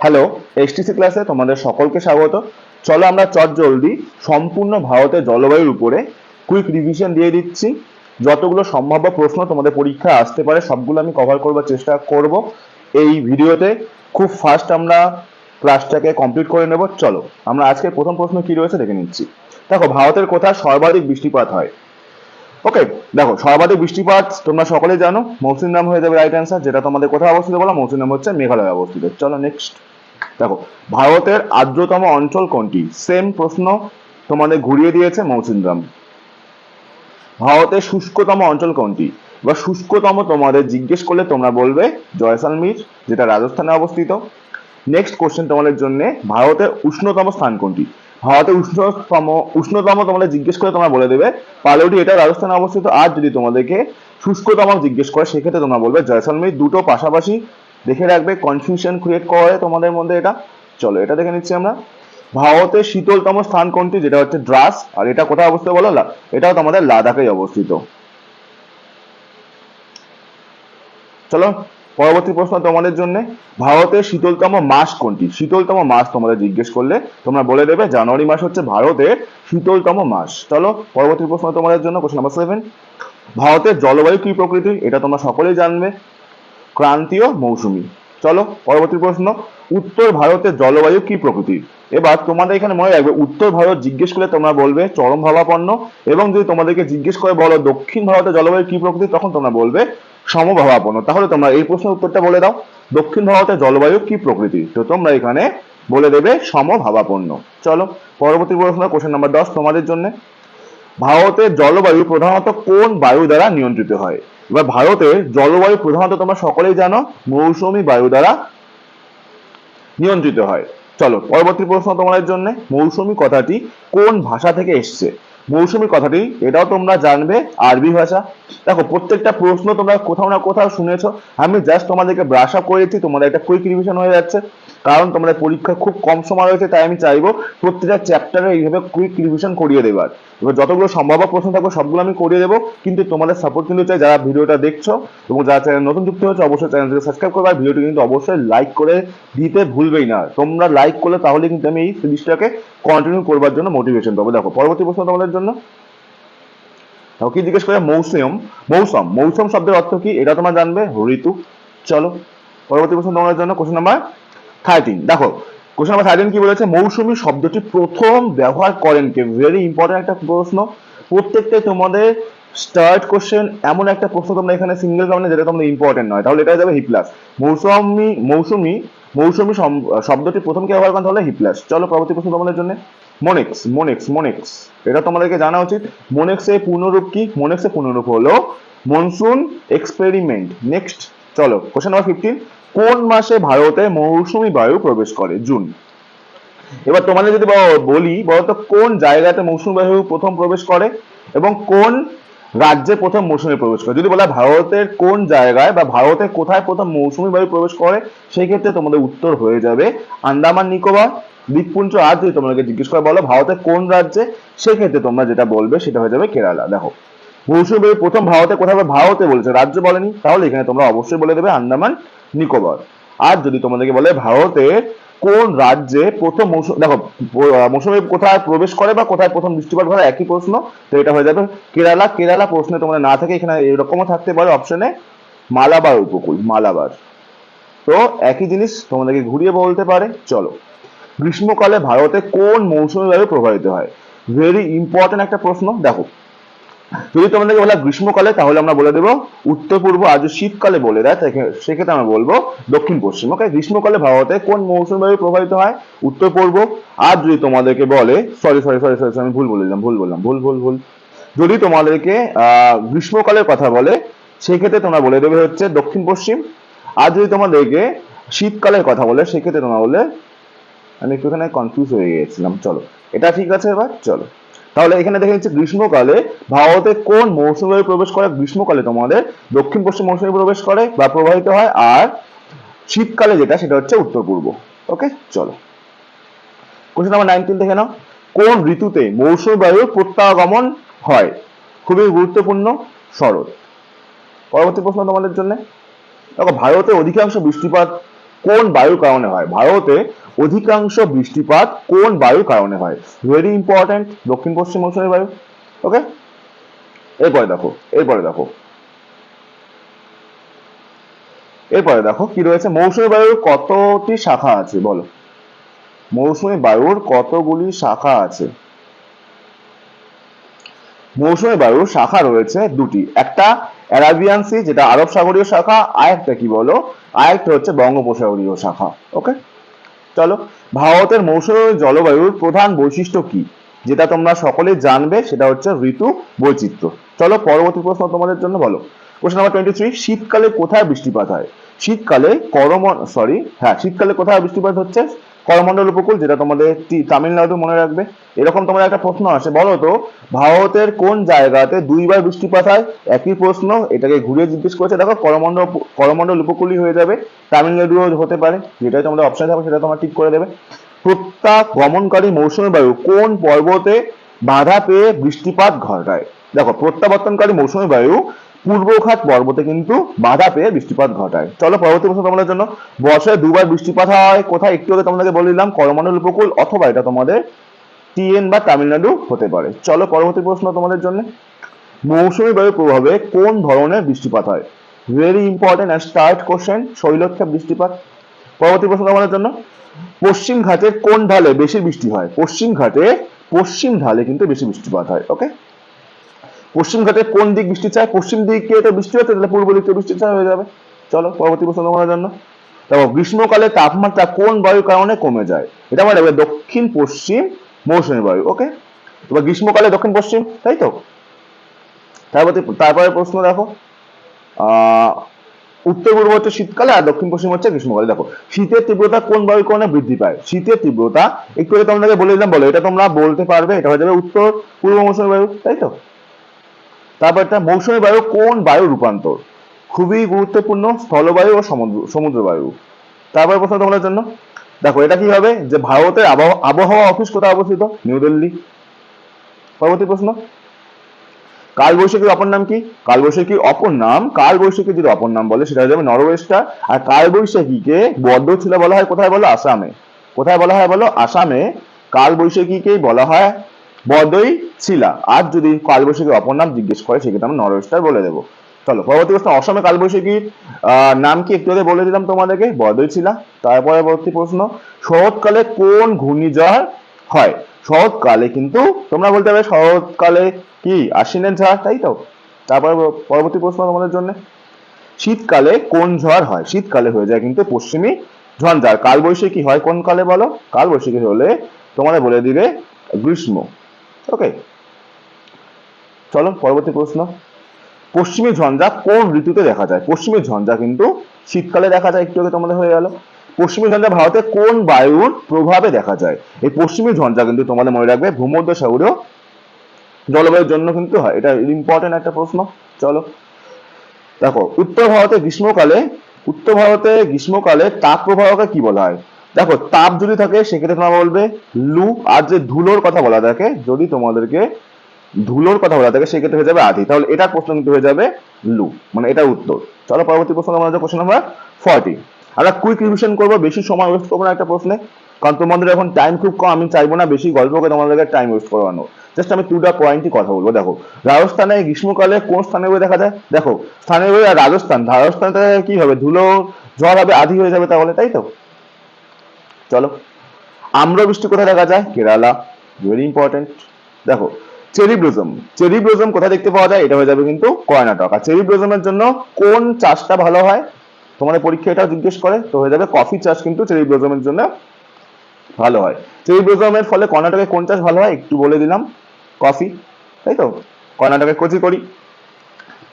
Hello, STC ক্লাসে তোমাদের সকলকে স্বাগত। চলো আমরা চটজলদি সম্পূর্ণ ভারতের জলবায়ুর উপরে কুইক রিভিশন দিয়ে দিচ্ছি। যতগুলো সম্ভাব্য প্রশ্ন তোমাদের পরীক্ষায় আসতে পারে সবগুলো আমি কভার করবার চেষ্টা করব এই ভিডিওতে। খুব ফাস্ট আমরা ক্লাসটাকে কমপ্লিট করে নেব। চলো আমরা আজকে প্রথম প্রশ্ন কি রয়েছে দেখে নিচ্ছি। দেখো, ভারতের কোথায় সর্বাধিক বৃষ্টিপাত হয়? ওকে, দেখো সর্বাধিক বৃষ্টিপাত তোমরা সকলেই জানো, মৌসিনরাম হয়ে যাবে রাইট অ্যান্সার। যেটা তোমাদের কোথায় অবস্থিত বলো? মৌসিনরাম হচ্ছে মেঘালয়ে অবস্থিত। চলো নেক্সট। দেখো, ভারতের আর্দ্রতম অঞ্চল কোনটি? সেম প্রশ্ন তোমাদের ঘুরিয়ে দিয়েছে মৌসিনরাম। ভারতের শুষ্কতম অঞ্চল কোনটি? বা শুষ্কতম তোমাদের জিজ্ঞেস করলে তোমরা বলবে জয়সালমীর, যেটা রাজস্থানে অবস্থিত। নেক্সট কোশ্চেন তোমাদের জন্য, ভারতের উষ্ণতম স্থান কোনটি? ভারতের উষ্ণতম তোমাদের জিজ্ঞেস করে তোমরা বলে দেবে পালৌটি, এটা রাজস্থানে অবস্থিত। আর যদি তোমাদেরকে শুষ্কতম জিজ্ঞেস করে সেক্ষেত্রে তোমরা বলবে জয়সালমীর। দুটো পাশাপাশি দেখে রাখবে, কনফিউশন ক্রিয়েট করে তোমাদের মধ্যে এটা। চলো এটা দেখে নিচ্ছি আমরা। ভারতের শীতলতম স্থান কোনটি? যেটা হচ্ছে দ্রাস। আর এটা কোথায় অবস্থিত বলো? এটাও তোমাদের লাদাখেই অবস্থিত। চলো পরবর্তী প্রশ্ন তোমাদের জন্য, ভারতের শীতলতম মাস কোনটি? শীতলতম মাস তোমাদের জিজ্ঞেস করলে তোমরা বলে দেবে জানুয়ারি মাস হচ্ছে ভারতের শীতলতম মাস। চলো পরবর্তী প্রশ্ন তোমাদের জন্য, কোশ্চেন নাম্বার 7। ভারতের জলবায়ু কি প্রকৃতির? এটা তোমরা সকলেই জানবে, ক্রান্তীয় মৌসুমী। চলো পরবর্তী প্রশ্ন, উত্তর ভারতের জলবায়ু কি প্রকৃতির? এবার তোমাদের এখানে মনে রাখবে, উত্তর ভারত জিজ্ঞেস করলে তোমরা বলবে চরম ভাবাপন্ন, এবং যদি তোমাদেরকে জিজ্ঞেস করে বলো দক্ষিণ ভারতের জলবায়ু কি প্রকৃতির, তখন তোমরা বলবে সমভাবাপন্ন। তাহলে তোমরা এই প্রশ্নের উত্তরটা বলে দাও, দক্ষিণ ভারতের জলবায়ু কি প্রকৃতির? তো তোমরা এখানে বলে দেবে সমভাবাপন্ন। চলো পরবর্তী প্রশ্ন, কোশ্চেন নাম্বার 10 তোমাদের জন্য। ভারতের জলবায়ু প্রধানত কোন বায়ু দ্বারা নিয়ন্ত্রিত হয়? এবার ভারতের জলবায়ু প্রধানত তোমরা সকলেই জানো মৌসুমী বায়ু দ্বারা নিয়ন্ত্রিত হয়। চলো পরবর্তী প্রশ্ন তোমাদের জন্য, মৌসুমী কথাটি কোন ভাষা থেকে এসছে? মৌসুমী কথাটি এটাও তোমরা জানবে আরবি ভাষা। দেখো প্রত্যেকটা প্রশ্ন তোমরা কোথাও না কোথাও শুনেছো, আমি জাস্ট তোমাদেরকে ব্রাশ আপ করেছি, তোমাদের একটা কুইক রিভিশন হয়ে যাচ্ছে। কারণ তোমাদের পরীক্ষা খুব কম সময় রয়েছে, তাই আমি চাইবো প্রত্যেকটা চ্যাপ্টারে এইভাবে কুইক রিভিশন করিয়ে দেবার। এবার যতগুলো সম্ভাব্য প্রশ্ন থাকবে সবগুলো আমি করিয়ে দেবো, কিন্তু তোমাদের সাপোর্ট কিন্তু চাই। যারা ভিডিওটা দেখছো এবং যারা চ্যানেল নতুন যুক্ত হচ্ছে অবশ্যই চ্যানেলটিকে সাবস্ক্রাইব করবে, আর ভিডিওটি কিন্তু অবশ্যই লাইক করে দিতে ভুলবেই না। তোমরা লাইক করলে তাহলে কিন্তু আমি এই সিরিজটাকে কন্টিনিউ করবার জন্য মোটিভেশন পাবো। দেখো পরবর্তী প্রশ্ন তোমাদের জন্য, কি জিজ্ঞেস করে? মৌসুম। মৌসুম শব্দের অর্থ কি? এটা তোমরা জানবে ঋতু। চলো পরবর্তী প্রশ্ন তোমাদের জন্য, কোশ্চেন নাম্বার 13। দেখো কোশ্চেন নাম্বার 13 কি বলেছে? মৌসুমী শব্দটি প্রথম ব্যবহার করেন কে? ভেরি ইম্পর্টেন্ট একটা প্রশ্ন। প্রত্যেকটাই তোমাদের স্টার্ট কোশ্চেন এমন একটা প্রশ্ন তোমরা এখানে সিঙ্গেল কারণে যেটা তোমাদের ইম্পর্টেন্ট নয়, তাহলে এটা যাবে হিপ্লাস। মৌসুমী শব্দটি প্রথম কে ব্যবহার করেন? তাহলে হিপ্লাস। চলো পরবর্তী প্রশ্ন তোমাদের জন্য, মোনেক্স। এটা তোমাদেরকে জানা উচিত। মোনেক্সের পূর্ণরূপ কি? মোনেক্সের পূর্ণরূপ হলো মনসুন এক্সপেরিমেন্ট। নেক্সট চলো কোশ্চেন নাম্বার 15। কোন মাসে ভারতে মৌসুমী বায়ু প্রবেশ করে? জুন। এবার তোমাদের যদি বলি বলতো কোন জায়গাতে মৌসুমী বায়ু প্রথম প্রবেশ করে এবং কোন রাজ্যে প্রথম মৌসুমী প্রবেশ করে? যদি বলা ভারতের কোন জায়গায় বা ভারতের কোথায় প্রথম মৌসুমী বায়ু প্রবেশ করে, সেই ক্ষেত্রে তোমাদের উত্তর হয়ে যাবে আন্দামান নিকোবর দ্বীপপুঞ্জ। আর যদি তোমাদেরকে জিজ্ঞেস করে বলো ভারতের কোন রাজ্যে, সেক্ষেত্রে তোমরা যেটা বলবে সেটা হয়ে যাবে কেরালা। দেখো মৌসুমী বায়ু প্রথম ভারতে কোথায়? ভারতে বলেছে, রাজ্য বলেনি, তাহলে এখানে তোমরা অবশ্যই বলে দেবে আন্দামান নিকোবর। আর যদি তোমাদেরকে বলে ভারতের কোন রাজ্যে প্রথম মৌসুম, দেখো মৌসুমী কোথায় প্রবেশ করে বা কোথায় প্রথম বৃষ্টিপাত হয় একই প্রশ্ন, তো এটা হয়ে যাবে কেরালা। কেরালা প্রশ্নে তোমাদের না থাকে, এখানে এরকমও থাকতে পারে অপশনে মালাবার উপকূল, মালাবার। তো একই জিনিস তোমাদেরকে ঘুরিয়ে বলতে পারে। চলো, গ্রীষ্মকালে ভারতে কোন মৌসুমী বায়ু প্রবাহিত হয়? ভেরি ইম্পর্টেন্ট একটা প্রশ্ন। দেখো যদি তোমাদেরকে বলা গ্রীষ্মকালে, তাহলে আমরা বলে দেবো উত্তর পূর্ব। আর যদি শীতকালে বলে দেয় সেক্ষেত্রে আমরা বলবো দক্ষিণ পশ্চিম। ওকে, গ্রীষ্মকালে ভারতে কোন মৌসুমী বায়ু প্রবাহিত হয়? উত্তর পূর্ব। আর যদি তোমাদেরকে বলে সরি আমি ভুল বললাম। যদি তোমাদেরকে গ্রীষ্মকালের কথা বলে সেক্ষেত্রে তোমরা বলে দেবে হচ্ছে দক্ষিণ পশ্চিম। আর যদি তোমাদেরকে শীতকালের কথা বলে সেক্ষেত্রে তোমরা বলে, আমি একটুখানি কনফিউজ হয়ে গিয়েছিলাম। চলো এটা ঠিক আছে। এবার চলো তাহলে এখানে দেখে নিচ্ছি গ্রীষ্মকালে ভারতে কোন মৌসুমী বায়ু প্রবেশ করে? গ্রীষ্মকালে তোমাদের দক্ষিণ পশ্চিম মৌসুমী প্রবেশ করে বা প্রবাহিত হয়, আর শীতকালে যেটা সেটা হচ্ছে উত্তর পূর্ব। ওকে চলো কোশ্চেন নাম্বার 19 দেখে নাও, কোন ঋতুতে মৌসুমী বায়ুর প্রত্যাগমন হয়? খুবই গুরুত্বপূর্ণ, শরৎ। পরবর্তী প্রশ্ন তোমাদের জন্য, দেখো ভারতের অধিকাংশ বৃষ্টিপাত কোন বায়ুর কারণে হয়? ভারতে অধিকাংশ বৃষ্টিপাত কোন বায়ুর কারণে হয়? ভেরি ইম্পর্টেন্ট, দক্ষিণ পশ্চিম মৌসুমী বায়ু। ওকে, এরপরে দেখো, কি রয়েছে, মৌসুমী বায়ুর কতটি শাখা আছে বলো? মৌসুমী বায়ুর কতগুলি শাখা আছে? মৌসুমী বায়ুর শাখা রয়েছে দুটি, একটা অ্যারাবিয়ান সি যেটা আরব সাগরীয় শাখা, আর একটা কি বলো, আরেকটা হচ্ছে বঙ্গোপসাগরীয় শাখা। ওকে, চলো, ভারতের মৌসুমী জলবায়ুর প্রধান বৈশিষ্ট্য কি? যেটা তোমরা সকলেই জানবে, সেটা হচ্ছে ঋতু বৈচিত্র্য। চলো পরবর্তী প্রশ্ন তোমাদের জন্য, বলো কোশ্চেন নাম্বার 23, শীতকালে কোথায় বৃষ্টিপাত হয়? শীতকালে শীতকালে কোথায় বৃষ্টিপাত হচ্ছে? করমণ্ডল উপকূল, যেটা তোমাদের তামিলনাড়ু, মনে রাখবে। এরকম তোমাদের একটা প্রশ্ন আসে, বলো তো ভারতের কোন জায়গাতে দুইবার বৃষ্টিপাত হয়? একই প্রশ্ন, এটাকে ঘুরিয়ে জিজ্ঞেস করেছে। দেখো করমণ্ডল উপকূলই হয়ে যাবে, তামিলনাড়ুও হতে পারে, যেটাই তোমাদের অপশন থাকবে সেটা তোমরা ঠিক করে দেবে। প্রত্যাগমনকারী মৌসুমী বায়ু কোন পর্বতে বাধা পেয়ে বৃষ্টিপাত ঘটায়? দেখো, প্রত্যাবর্তনকারী মৌসুমী বায়ু পূর্বঘাট পর্বতে কিন্তু বাধা পেয়ে বৃষ্টিপাত ঘটায়। চলো পরবর্তী প্রশ্ন তোমাদের জন্য, বছরে দুবার বৃষ্টিপাত হয় কোথায়? একটু আগে তোমাদেরকে বলে দিলাম, করমণ্ডল উপকূল, অথবা এটা তোমাদের টিএন বা তামিলনাড়ু হতে পারে। চলো পরবর্তী প্রশ্ন তোমাদের জন্য, মৌসুমী বায়ুর প্রভাবে কোন ধরনের বৃষ্টিপাত হয়? Very important and start question, শৈলক্ষেপ বৃষ্টিপাত। পরবর্তী প্রশ্ন তোমাদের জন্য, পশ্চিম ঘাটের কোন ঢালে বেশি বৃষ্টি হয়? পশ্চিম ঢালে কিন্তু বেশি বৃষ্টিপাত হয়। ওকে, পশ্চিম ঘাটে কোন দিক বৃষ্টি চায়? পশ্চিম দিকে তো বৃষ্টি হচ্ছে, তাহলে পূর্ব দিকে বৃষ্টি চায় হয়ে যাবে। চলো পরবর্তী প্রশ্ন তোমাদের জন্য, দেখো গ্রীষ্মকালে তাপমাত্রা কোন বায়ুর কারণে কমে যায়? এটা মনে রাখবে, দক্ষিণ পশ্চিম মৌসুমী বায়ু। ওকে, এবার গ্রীষ্মকালে দক্ষিণ পশ্চিম, তাই তো। তারপরে প্রশ্ন দেখো, উত্তর পূর্ব হচ্ছে শীতকালে আর দক্ষিণ পশ্চিম হচ্ছে গ্রীষ্মকালে। দেখো, শীতের তীব্রতা কোন বায়ুর কারণে বৃদ্ধি পায়? শীতের তীব্রতা একটু আগে তোমাদেরকে বলে দিলাম, বলো এটা তোমরা বলতে পারবে, এটা হয়ে যাবে উত্তর পূর্ব মৌসুমী বায়ু, তাই তো। তারপর একটা, মৌসুমী বায়ু কোন বায়ু রূপান্তর? খুবই গুরুত্বপূর্ণ, স্থলবায়ু ও সমুদ্র বায়ু। তারপরে প্রশ্ন তোমাদের জন্য, দেখো এটা কি হবে, যে ভারতের আবহাওয়া অফিস কোথায় অবস্থিত? নিউ দিল্লি। পরবর্তী প্রশ্ন, কালবৈশাখীর অপর নাম কি? কালবৈশাখীর যদি অপর নাম বলে সেটা হয়ে যাবে নরওয়েস্টার। আর কালবৈশাখীকে বদ্ধশিলা বলা হয় কোথায় বলো? আসামে। কোথায় বলা হয় বলো? আসামে কালবৈশাখীকেই বলা হয় বদই ছিলা। আর যদি কালবৈশাখীর অপর নাম জিজ্ঞেস করে সেক্ষেত্রে আমরা নরওয়েস্টার বলে দেবো। চলো পরবর্তী প্রশ্ন, অসমে কালবৈশাখীর নাম কি? একটু আগে বলে দিলাম তোমাদেরকে, বদই ছিলা। তারপরে পরবর্তী প্রশ্ন, শরৎকালে কোন ঘূর্ণিঝড় হয়? শরৎকালে কিন্তু তোমরা বলতে পারবে শরৎকালে কি আশ্বিনের ঝড়, তাই তো। তারপরে পরবর্তী প্রশ্ন তোমাদের জন্য, শীতকালে কোন ঝড় হয়? শীতকালে হয়ে যায় কিন্তু পশ্চিমী ঝঞ্ঝার। কালবৈশাখী হয় কোন কালে বলো? কালবৈশাখী হলে তোমাদের বলে দিবে গ্রীষ্ম। ওকে, চলো পরবর্তী প্রশ্ন, পশ্চিমী ঝঞ্ঝা কোন ঋতুতে দেখা যায়? পশ্চিমী ঝঞ্ঝা কিন্তু শীতকালে দেখা যায়, একটু আগে তোমাদের হয়ে গেল। পশ্চিমী ঝঞ্ঝা ভারতে কোন বায়ুর প্রভাবে দেখা যায়? এই পশ্চিমী ঝঞ্ঝা কিন্তু তোমাদের মনে রাখবে ভূমধ্যসাগরীয় জলবায়ুর জন্য কিন্তু হয়, এটা ইম্পর্টেন্ট একটা প্রশ্ন। চলো দেখো, উত্তর ভারতে গ্রীষ্মকালে তাপ প্রবাহকে কি বলা হয়? দেখো, তাপ যদি থাকে সেক্ষেত্রে তোমরা বলবে লু, আর যে ধুলোর কথা বলা থাকে, যদি তোমাদেরকে ধুলোর কথা বলা থাকে সেক্ষেত্রে হয়ে যাবে আধি। তাহলে এটার প্রশ্ন কিন্তু হয়ে যাবে লু, মানে এটা উত্তর। চলো পরবর্তী প্রশ্ন আমাদের কোশ্চেন নাম্বার 40। আমরা কুইক রিভিশন করবো, বেশি সময় ওয়েস্ট করবো না একটা প্রশ্নে, কারণ তোমাদের এখন টাইম খুব কম, আমি চাইবো না বেশি গল্প করে তোমাদেরকে টাইম ওয়েস্ট করানো। জাস্ট আমি টু দা পয়েন্টই কথা বলবো। দেখো, রাজস্থানে গ্রীষ্মকালে কোন স্থানে দেখা যায়? দেখো, স্থানীয় আর রাজস্থানতে কি হবে? ধুলো ঝড় হবে, আধি হয়ে যাবে তাহলে, তাই তো। চলো, আম্র বৃষ্টি কোথায় দেখা যায়? কেরালা। Very important. দেখো, চেরি ব্লসম কোথায় দেখতে পাওয়া যায়? এটা হয়ে যাবে কিন্তু কর্ণাটক। আর চেরি ব্লসমের জন্য কোন চাষটা ভালো হয়? তোমাদের পরীক্ষা এটাও জিজ্ঞেস করে, তো হয়ে যাবে কফি চাষ কিন্তু চেরি ব্লসমের জন্য ভালো হয়। চেরি ব্লসমের ফলে কর্ণাটকে কোন চাষ ভালো হয়? একটু বলে দিলাম, কফি, তাই তো। কর্ণাটকে কোচিকড়ি।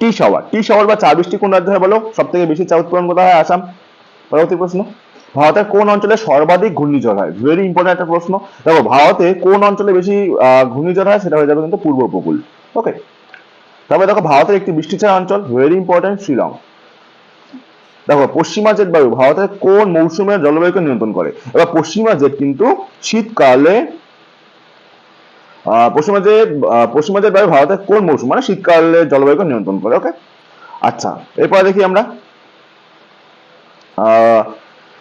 টি শাওয়ার বা চা বৃষ্টি কোন রাজ্যে হয় বলো? সব থেকে বেশি চা উৎপাদন কোথায় হয়? আসাম। পরবর্তী প্রশ্ন, ভারতের কোন অঞ্চলে সর্বাধিক ঘূর্ণিঝড় হয়? ভেরি ইম্পর্টেন্ট একটা প্রশ্ন। দেখো, ভারতে কোন অঞ্চলে বেশি ঘূর্ণিঝড় হয়? সেটা হয়ে যাবে কিন্তু পূর্ব উপকূল। ওকে, তবে দেখো, ভারতের একটি বৃষ্টিছায়া অঞ্চল, ভেরি ইম্পর্টেন্ট, শিলং। দেখো, পশ্চিমা জেট বায়ু ভারতের কোন মৌসুমের জলবায়ুকে নিয়ন্ত্রণ করে? এবার পশ্চিমা জেট কিন্তু শীতকালে, পশ্চিমা জেট বায়ু ভারতের কোন মৌসুম, মানে শীতকালে জলবায়ুকে নিয়ন্ত্রণ করে। ওকে, আচ্ছা এরপরে দেখি আমরা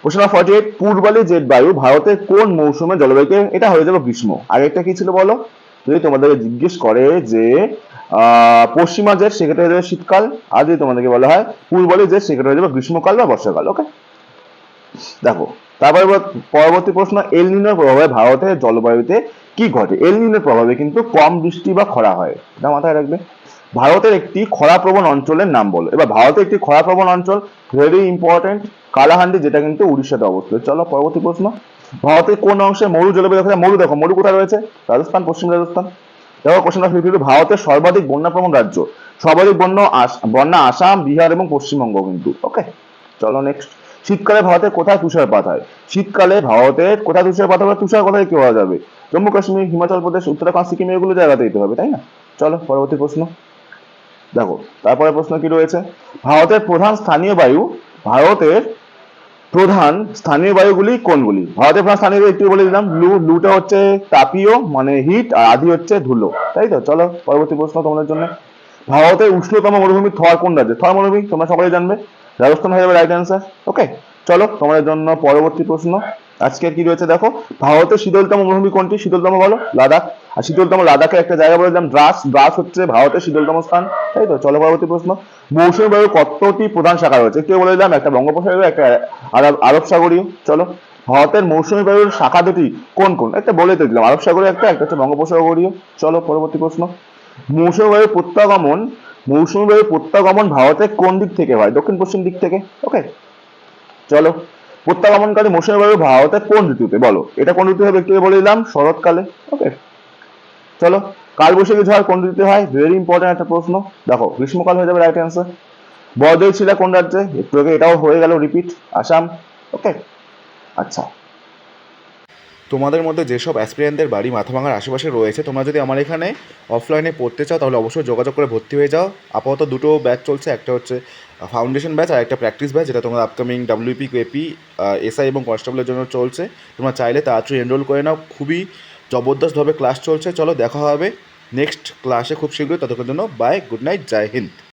কোশ্চেন নাম্বার 48, পূর্বালি জেট বায়ু ভারতের কোন মৌসুমে জলবায়ুকে, এটা হয়ে যাবে গ্রীষ্ম। আগেরটা কি ছিল বলো? যদি তোমাদেরকে জিজ্ঞেস করে যে পশ্চিমা জেট, সেক্ষেত্রে হয়ে যাবে শীতকাল। আর যদি তোমাদেরকে বলা হয় পূর্বালি জেট, সেক্ষেত্রে হয়ে যাবে গ্রীষ্মকাল বা বর্ষাকাল। ওকে, দেখো তারপরে পরবর্তী প্রশ্ন, এল নিনোর প্রভাবে ভারতের জলবায়ুতে কি ঘটে? এল নিনোর প্রভাবে কিন্তু কম বৃষ্টি বা খরা হয়, এটা মাথায় রাখবে। ভারতের একটি খরাপ্রবণ অঞ্চলের নাম বলো। এবার ভারতের একটি খরাপ্রবণ অঞ্চল, ভেরি ইম্পর্টেন্ট, কালাহান্ডি, যেটা কিন্তু উড়িষ্যাতে অবস্থিত। চলো পরবর্তী প্রশ্ন, ভারতের কোন অংশে মরু জলবায়ু দেখা যায়? মরু দেখো, মরু কোথায় রয়েছে? রাজস্থান, পশ্চিম রাজস্থান। দেখো কোশ্চেন নাম্বার 52, ভারতের সর্বাধিক বন্যাপ্রবণ রাজ্য, সর্বাধিক বন্যা আসাম, বিহার এবং পশ্চিমবঙ্গ কিন্তু। ওকে, চলো নেক্সট, শীতকালে ভারতের কোথায় তুষারপাত হয়? শীতকালে ভারতের কোথায় তুষারপাত হবে? তুষার কোথায় কি হওয়া যাবে? জম্মু কাশ্মীর, হিমাচল প্রদেশ, উত্তরাখণ্ড, সিকিম, এগুলো জায়গাতে দিতে হবে, তাই না? চলো পরবর্তী প্রশ্ন, দেখো তারপরে প্রশ্ন কি রয়েছে, ভারতের প্রধান স্থানীয় বায়ু, ভারতের প্রধান স্থানীয় বায়ুগুলি কোনগুলি? ভারতের প্রধান স্থানীয় বায়ু একটু বলে দিলাম, লুটা হচ্ছে তাপীয় মানে হিট, আর আদি হচ্ছে ধুলো, তাই তো? চলো পরবর্তী প্রশ্ন তোমাদের জন্য, ভারতের উষ্ণতম মরুভূমি থর কোন রাজ্যে? থর মরুভূমি তোমরা সকলেই জানবে, রাজস্থান হয়ে যাবে রাইট অ্যান্সার। ওকে, চলো তোমাদের জন্য পরবর্তী প্রশ্ন আজকে কি রয়েছে দেখো, ভারতের শীতলতম মরুভূমি কোনটি? শীতলতম বলো, লাদাখ। আর শীতলতম লাদাখের একটা জায়গা বলে দিলাম দ্রাস, দ্রাস হচ্ছে ভারতের শীতলতম স্থান, তাই তো? চলো পরবর্তী প্রশ্ন, মৌসুমী বায়ু কতটি প্রধান শাখা রয়েছে? কেউ বলে দিলাম, একটা বঙ্গোপসাগরীয়, একটা আরব সাগরীয়। চলো, ভারতের মৌসুমী বায়ুর শাখা দুটি কোন কোন? একটা বলে তো দিলাম, আরব সাগরীয় একটা, একটা হচ্ছে বঙ্গোপসাগরীয়। চলো পরবর্তী প্রশ্ন, মৌসুমী বায়ুর প্রত্যাগমন, মৌসুমী বায়ুর প্রত্যাগমন ভারতের কোন দিক থেকে হয়? দক্ষিণ পশ্চিম দিক থেকে। ওকে, চলো, প্রত্যাগমনকারী মৌসুমী বায়ু ভারতের কোন ঋতুতে বলো? এটা কোন ঋতু হবে? একটু বলে দিলাম, শরৎকালে। ওকে, চলো, কালবৈশাখী ঝড় কোন ঋতুতে হয়? ভেরি ইম্পর্টেন্ট একটা প্রশ্ন, দেখো গ্রীষ্মকাল হয়ে যাবে রাইট অ্যান্সার। বড়দই ছিল কোন রাজ্যে? একটু আগে এটাও হয়ে গেল রিপিট, আসাম। ওকে, আচ্ছা, তোমাদের মধ্যে যেসব অ্যাসপিরিয়েন্টদের বাড়ি মাথাভাঙার আশেপাশে রয়েছে, তোমরা যদি আমার এখানে অফলাইনে পড়তে চাও তাহলে অবশ্যই যোগাযোগ করে ভর্তি হয়ে যাও। আপাতত দুটো ব্যাচ চলছে, একটা হচ্ছে ফাউন্ডেশন ব্যাচ আর একটা প্র্যাকটিস ব্যাচ, যেটা তোমার আপকামিং ডাব্লিউপি, কেপি, এসআই এবং কনস্টেবলের জন্য চলছে। তোমরা চাইলে তাড়াতাড়ি এনরোল করে নাও, খুবই জবরদস্তভাবে ক্লাস চলছে। চলো দেখা হবে নেক্সট ক্লাসে খুব শীঘ্রই, ততক্ষণের জন্য বাই, গুড নাইট, জয় হিন্দ।